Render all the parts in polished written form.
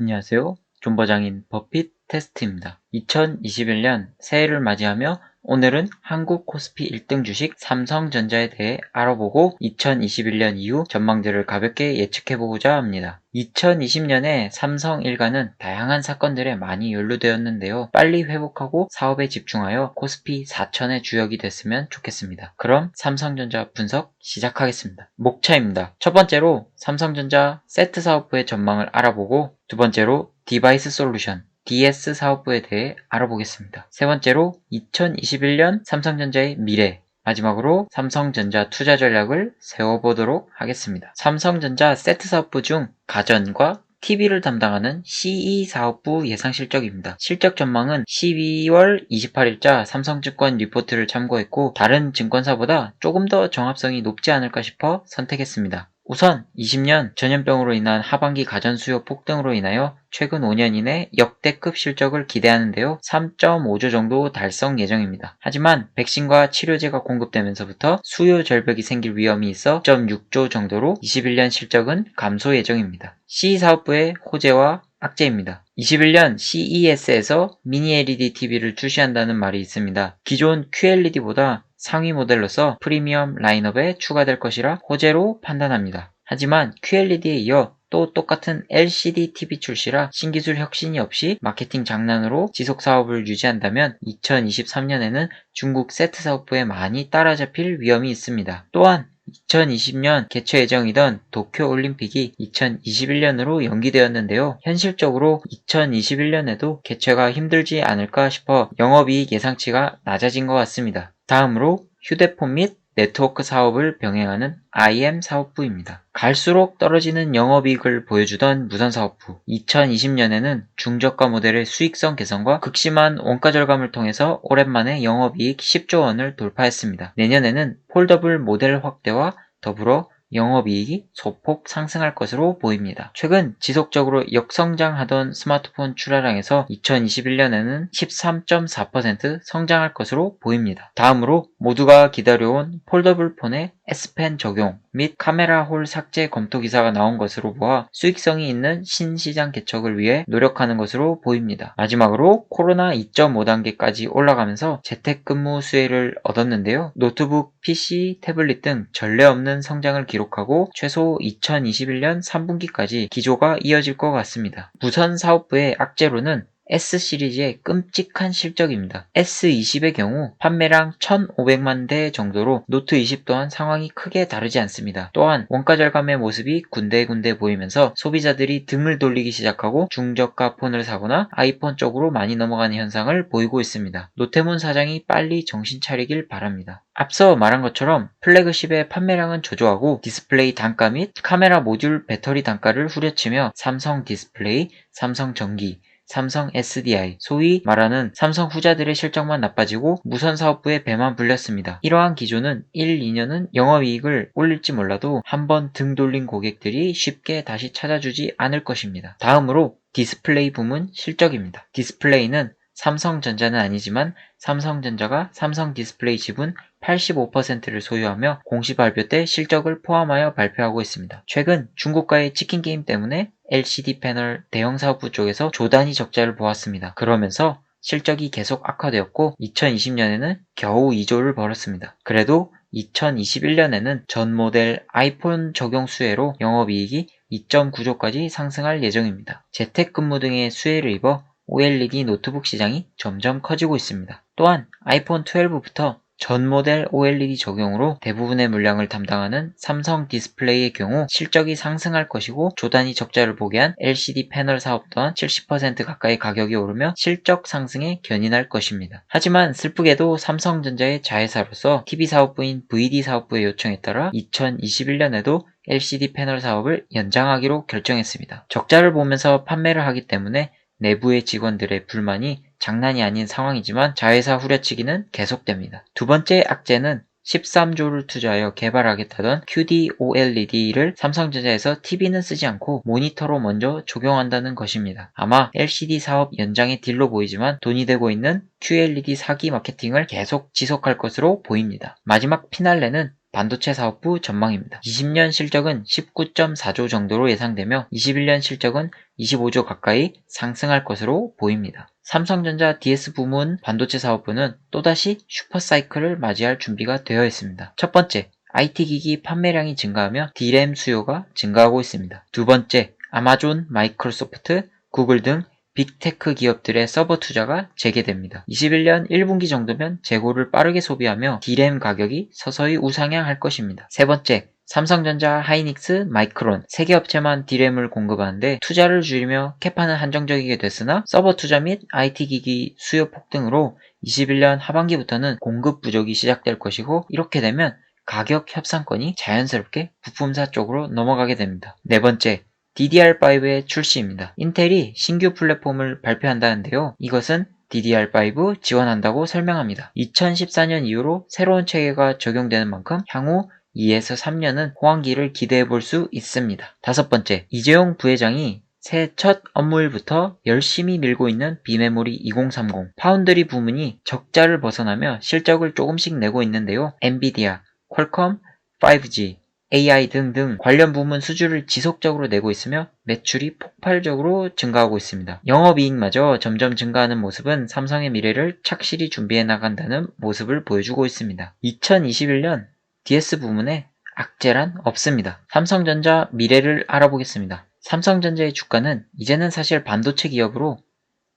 안녕하세요. 존버장인 버핏 테스트입니다. 2021년 새해를 맞이하며 오늘은 한국 코스피 1등 주식 삼성전자에 대해 알아보고 2021년 이후 전망들을 가볍게 예측해보고자 합니다. 2020년에 삼성 일가는 다양한 사건들에 많이 연루되었는데요. 빨리 회복하고 사업에 집중하여 코스피 4천의 주역이 됐으면 좋겠습니다. 그럼 삼성전자 분석 시작하겠습니다. 목차입니다. 첫 번째로 삼성전자 세트 사업부의 전망을 알아보고 두 번째로 디바이스 솔루션 DS 사업부에 대해 알아보겠습니다. 세 번째로 2021년 삼성전자의 미래, 마지막으로 삼성전자 투자 전략을 세워보도록 하겠습니다. 삼성전자 세트 사업부 중 가전과 TV를 담당하는 CE 사업부 예상 실적입니다. 실적 전망은 12월 28일자 삼성증권 리포트를 참고했고 다른 증권사보다 조금 더 정합성이 높지 않을까 싶어 선택했습니다. 우선 20년 전염병으로 인한 하반기 가전 수요 폭등으로 인하여 최근 5년 이내 역대급 실적을 기대하는데요. 3.5조 정도 달성 예정입니다. 하지만 백신과 치료제가 공급되면서부터 수요 절벽이 생길 위험이 있어 1.6조 정도로 21년 실적은 감소 예정입니다. C사업부의 호재와 악재입니다. 21년 CES에서 미니 LED TV를 출시한다는 말이 있습니다. 기존 QLED보다 상위 모델로서 프리미엄 라인업에 추가될 것이라 호재로 판단합니다. 하지만 QLED에 이어 또 똑같은 LCD TV 출시라 신기술 혁신이 없이 마케팅 장난으로 지속 사업을 유지한다면 2023년에는 중국 세트 사업부에 많이 따라잡힐 위험이 있습니다. 또한 2020년 개최 예정이던 도쿄올림픽이 2021년으로 연기되었는데요. 현실적으로 2021년에도 개최가 힘들지 않을까 싶어 영업이익 예상치가 낮아진 것 같습니다. 다음으로 휴대폰 및 네트워크 사업을 병행하는 IM 사업부입니다. 갈수록 떨어지는 영업이익을 보여주던 무선 사업부. 2020년에는 중저가 모델의 수익성 개선과 극심한 원가 절감을 통해서 오랜만에 영업이익 10조 원을 돌파했습니다. 내년에는 폴더블 모델 확대와 더불어 영업이익이 소폭 상승할 것으로 보입니다. 최근 지속적으로 역성장하던 스마트폰 출하량에서 2021년에는 13.4% 성장할 것으로 보입니다. 다음으로 모두가 기다려온 폴더블 폰의 S펜 적용 및 카메라 홀 삭제 검토 기사가 나온 것으로 보아 수익성이 있는 신시장 개척을 위해 노력하는 것으로 보입니다. 마지막으로 코로나 2.5단계까지 올라가면서 재택근무 수혜를 얻었는데요. 노트북, PC, 태블릿 등 전례 없는 성장을 기록하고 최소 2021년 3분기까지 기조가 이어질 것 같습니다. 무선 사업부의 악재로는 S 시리즈의 끔찍한 실적입니다. S20의 경우 판매량 1,500만 대 정도로 노트20 또한 상황이 크게 다르지 않습니다. 또한 원가 절감의 모습이 군데군데 보이면서 소비자들이 등을 돌리기 시작하고 중저가 폰을 사거나 아이폰 쪽으로 많이 넘어가는 현상을 보이고 있습니다. 노태문 사장이 빨리 정신 차리길 바랍니다. 앞서 말한 것처럼 플래그십의 판매량은 저조하고 디스플레이 단가 및 카메라 모듈 배터리 단가를 후려치며 삼성 디스플레이, 삼성 전기, 삼성 SDI, 소위 말하는 삼성 후자들의 실적만 나빠지고 무선 사업부의 배만 불렸습니다. 이러한 기조는 1, 2년은 영업이익을 올릴지 몰라도 한번 등 돌린 고객들이 쉽게 다시 찾아주지 않을 것입니다. 다음으로 디스플레이 부문 실적입니다. 디스플레이는 삼성전자는 아니지만 삼성전자가 삼성 디스플레이 지분 85%를 소유하며 공시 발표 때 실적을 포함하여 발표하고 있습니다. 최근 중국과의 치킨 게임 때문에 LCD 패널 대형 사업부 쪽에서 조단위 적자를 보았습니다. 그러면서 실적이 계속 악화되었고 2020년에는 겨우 2조를 벌었습니다. 그래도 2021년에는 전 모델 아이폰 적용 수혜로 영업이익이 2.9조까지 상승할 예정입니다. 재택근무 등의 수혜를 입어 OLED 노트북 시장이 점점 커지고 있습니다. 또한 아이폰 12부터 전 모델 OLED 적용으로 대부분의 물량을 담당하는 삼성 디스플레이의 경우 실적이 상승할 것이고 조단위 적자를 보게 한 LCD 패널 사업 또한 70% 가까이 가격이 오르며 실적 상승에 견인할 것입니다. 하지만 슬프게도 삼성전자의 자회사로서 TV 사업부인 VD 사업부의 요청에 따라 2021년에도 LCD 패널 사업을 연장하기로 결정했습니다. 적자를 보면서 판매를 하기 때문에 내부의 직원들의 불만이 장난이 아닌 상황이지만 자회사 후려치기는 계속됩니다. 두 번째 악재는 13조를 투자하여 개발하겠다던 QD-OLED를 삼성전자에서 TV는 쓰지 않고 모니터로 먼저 적용한다는 것입니다. 아마 LCD 사업 연장의 딜로 보이지만 돈이 되고 있는 QLED 사기 마케팅을 계속 지속할 것으로 보입니다. 마지막 피날레는 반도체 사업부 전망입니다. 20년 실적은 19.4조 정도로 예상되며 21년 실적은 25조 가까이 상승할 것으로 보입니다. 삼성전자 DS 부문 반도체 사업부는 또다시 슈퍼사이클을 맞이할 준비가 되어 있습니다. 첫 번째, IT기기 판매량이 증가하며 D램 수요가 증가하고 있습니다. 두 번째, 아마존, 마이크로소프트, 구글 등 빅테크 기업들의 서버 투자가 재개됩니다. 21년 1분기 정도면 재고를 빠르게 소비하며 D램 가격이 서서히 우상향할 것입니다. 세 번째, 삼성전자, 하이닉스, 마이크론 3개 업체만 D램을 공급하는데 투자를 줄이며 캐파는 한정적이게 됐으나 서버 투자 및 IT기기 수요 폭등으로 21년 하반기부터는 공급 부족이 시작될 것이고 이렇게 되면 가격 협상권이 자연스럽게 부품사 쪽으로 넘어가게 됩니다. 네 번째, DDR5의 출시입니다. 인텔이 신규 플랫폼을 발표한다는데요. 이것은 DDR5 지원한다고 설명합니다. 2014년 이후로 새로운 체계가 적용되는 만큼 향후 2에서 3년은 호황기를 기대해 볼 수 있습니다. 다섯 번째, 이재용 부회장이 새해 첫 업무일부터 열심히 밀고 있는 비메모리 2030 파운드리 부문이 적자를 벗어나며 실적을 조금씩 내고 있는데요. 엔비디아, 퀄컴, 5G, AI 등등 관련 부문 수주를 지속적으로 내고 있으며 매출이 폭발적으로 증가하고 있습니다. 영업이익마저 점점 증가하는 모습은 삼성의 미래를 착실히 준비해 나간다는 모습을 보여주고 있습니다. 2021년 DS 부문에 악재란 없습니다. 삼성전자 미래를 알아보겠습니다. 삼성전자의 주가는 이제는 사실 반도체 기업으로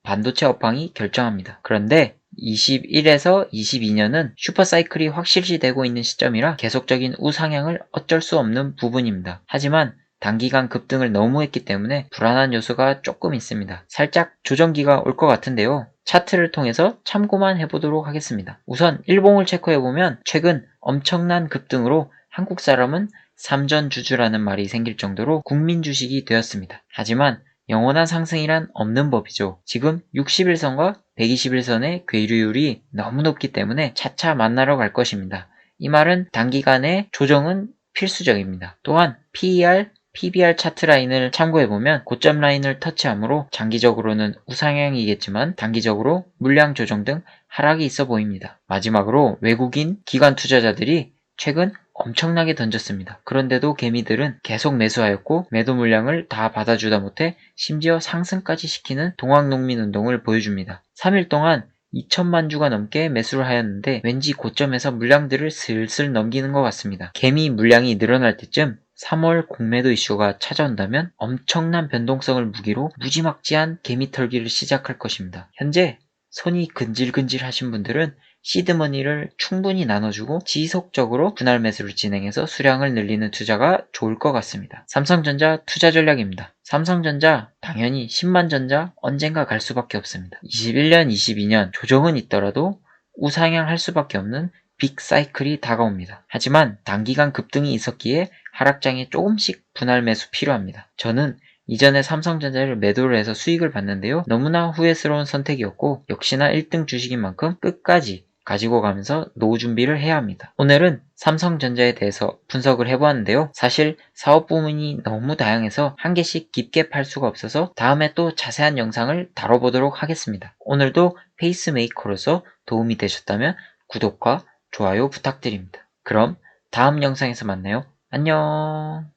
반도체 업황이 결정합니다. 그런데 21에서 22년은 슈퍼사이클이 확실시되고 있는 시점이라 계속적인 우상향을 어쩔 수 없는 부분입니다. 하지만 단기간 급등을 너무 했기 때문에 불안한 요소가 조금 있습니다. 살짝 조정기가 올 것 같은데요. 차트를 통해서 참고만 해보도록 하겠습니다. 우선 일봉을 체크해보면 최근 엄청난 급등으로 한국 사람은 삼전주주라는 말이 생길 정도로 국민 주식이 되었습니다. 하지만 영원한 상승이란 없는 법이죠. 지금 61선과 121선의 괴류율이 너무 높기 때문에 차차 만나러 갈 것입니다. 이 말은 단기간의 조정은 필수적입니다. 또한 PER, PBR 차트 라인을 참고해보면 고점 라인을 터치하므로 장기적으로는 우상향이겠지만 단기적으로 물량 조정 등 하락이 있어 보입니다. 마지막으로 외국인 기관 투자자들이 최근 엄청나게 던졌습니다. 그런데도 개미들은 계속 매수하였고 매도 물량을 다 받아주다 못해 심지어 상승까지 시키는 동학농민운동을 보여줍니다. 3일 동안 2천만 주가 넘게 매수를 하였는데 왠지 고점에서 물량들을 슬슬 넘기는 것 같습니다. 개미 물량이 늘어날 때쯤 3월 공매도 이슈가 찾아온다면 엄청난 변동성을 무기로 무지막지한 개미 털기를 시작할 것입니다. 현재 손이 근질근질 하신 분들은 시드머니를 충분히 나눠주고 지속적으로 분할 매수를 진행해서 수량을 늘리는 투자가 좋을 것 같습니다. 삼성전자 투자 전략입니다. 삼성전자 당연히 10만 전자 언젠가 갈 수밖에 없습니다. 21년, 22년 조정은 있더라도 우상향할 수밖에 없는 빅 사이클이 다가옵니다. 하지만 단기간 급등이 있었기에 하락장에 조금씩 분할 매수 필요합니다. 저는 이전에 삼성전자를 매도를 해서 수익을 봤는데요. 너무나 후회스러운 선택이었고 역시나 1등 주식인 만큼 끝까지 가지고 가면서 노후 준비를 해야 합니다. 오늘은 삼성전자에 대해서 분석을 해보았는데요. 사실 사업 부문이 너무 다양해서 한 개씩 깊게 팔 수가 없어서 다음에 또 자세한 영상을 다뤄보도록 하겠습니다. 오늘도 페이스메이커로서 도움이 되셨다면 구독과 좋아요 부탁드립니다. 그럼 다음 영상에서 만나요. 안녕.